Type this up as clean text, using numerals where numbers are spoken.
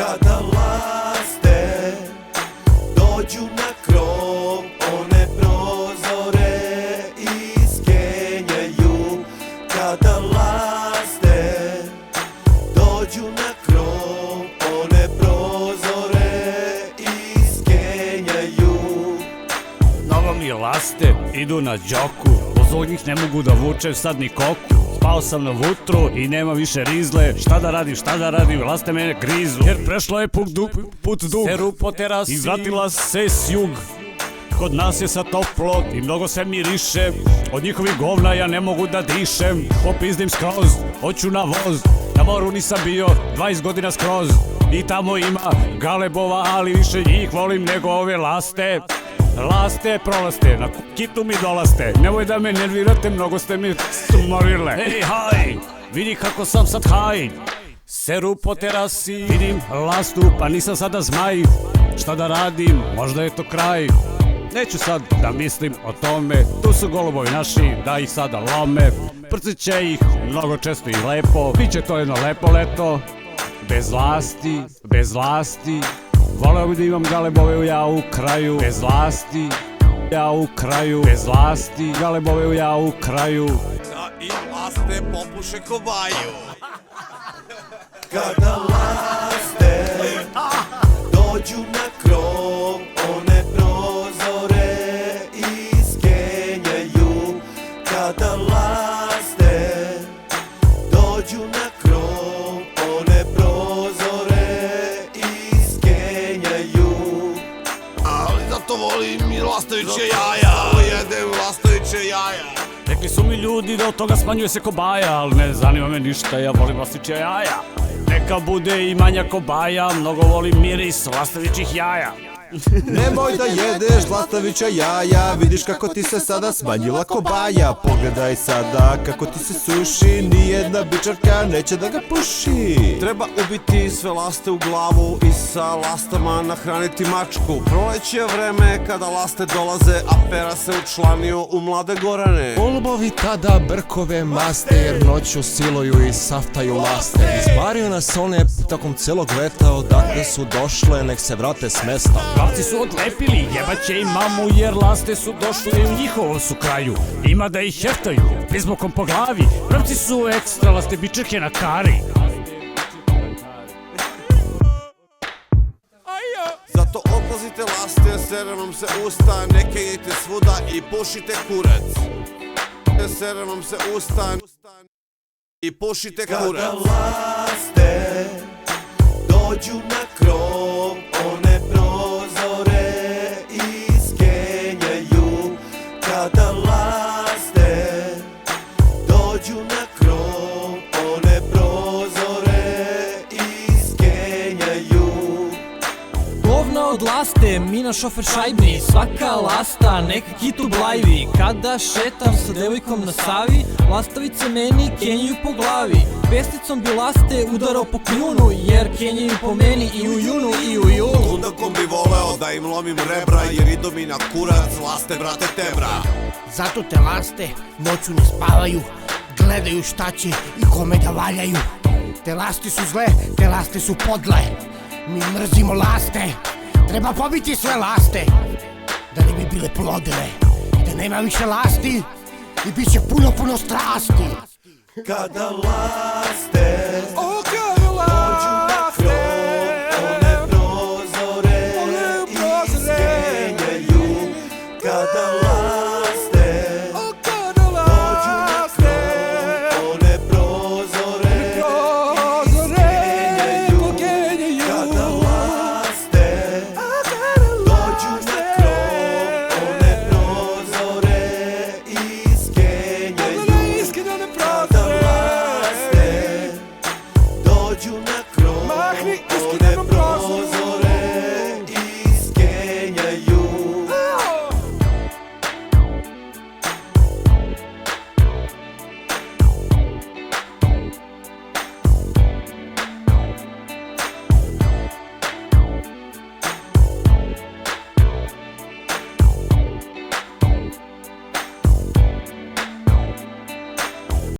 Kada laste dođu na krov, one prozore iskenjaju. Kada laste dođu na krov, one prozore iskenjaju. Mnogo mi laste idu na đoku, od njih ne mogu da vučem sad ni koku. Spao sam na vutru i nema više rizle. Šta da radim, laste mene grizu. Jer prešla je put dug, seru po terasi i vratila se s jug. Kod nas je sad toplo i mnogo se miriše. Od njihovih govna ja ne mogu da dišem. Popizdim skroz, hoću na voz. Na moru nisam bio 20 godina skroz. I tamo ima galebova, ali više njih volim nego ove laste. Laste, prolaste, na kitu mi dolaste. Nemoj da me nervirate, mnogo ste mi sumorile. Ej, haj, vidi kako sam sad haj. Seru po terasi, vidim lastu, pa nisam sada zmaj. Šta da radim, možda je to kraj. Neću sad da mislim o tome. Tu su golubovi naši, da ih sada lome. Prcit će ih mnogo često i lepo. Biće to jedno lepo leto. Bez lasti. Voleo bi da imam galebove ja u kraju. Bez lasti, galebove ja u kraju. Da i laste popuše kobaju. Kada laste dođu na krov, one prozore iskenjaju. Kada laste dođu na krov, one prozore iskenjaju. Ali zato volim i lastaviće jaja. Jedem lastaviće jaja. Rekli su mi ljudi da od toga smanjuje se kobaja, ali ne zanima me ništa, ja volim lastiće jaja. Neka bude i manja kobaja, mnogo volim miris lastavićih jaja. Nemoj da jedeš lastavića jaja, vidiš kako ti se sada smanjila kobaja. Pogledaj sada kako ti se suši, nijedna bičarka neće da ga puši. Treba ubiti sve laste u glavu i sa lastama nahraniti mačku. Proleće je vreme kada laste dolaze, a Pera se učlanio u mlade gorane. Golubovi tada brkove maste, jer noću siluju i saftaju laste. Izbario nas one tokom celog leta, odakle su došle, nek se vrate s mesta. Glavci su odlepili, jebaće i mamu, jer laste su došle i u njihovom su kraju. Ima da ih heftaju, prizmokom po glavi. Pravci su ekstra laste bičake na kari. Zato odlazite laste, serenom se usta, ne kejete svuda i pušite kurac. Serenom se usta i pušite kurac. Kada laste dođu na krov, one prozore iskenjaju. Kada laste dođu na krov, one prozore iskenjaju. Govna od laste, mina šofer šajbni. Svaka lasta, neka kitu blajvi. Kada šetam sa devojkom na Savi, lastavice meni kenjaju po glavi. Pesticom bi laste udarao po kljunu, jer kenjaju po meni i u junu i u julu. Lundakom bi voleo da im lomim rebra, jer idu mi na kurac, laste brate tebra. Zato te laste noću ne spavaju, gledaju šta će i kome da valjaju. Te laste su zle, te laste su podle, mi mrzimo laste. Treba pobiti sve laste, da ne bi bile plodile, da nema više lasti i bit će puno strasti. Kada laste dođu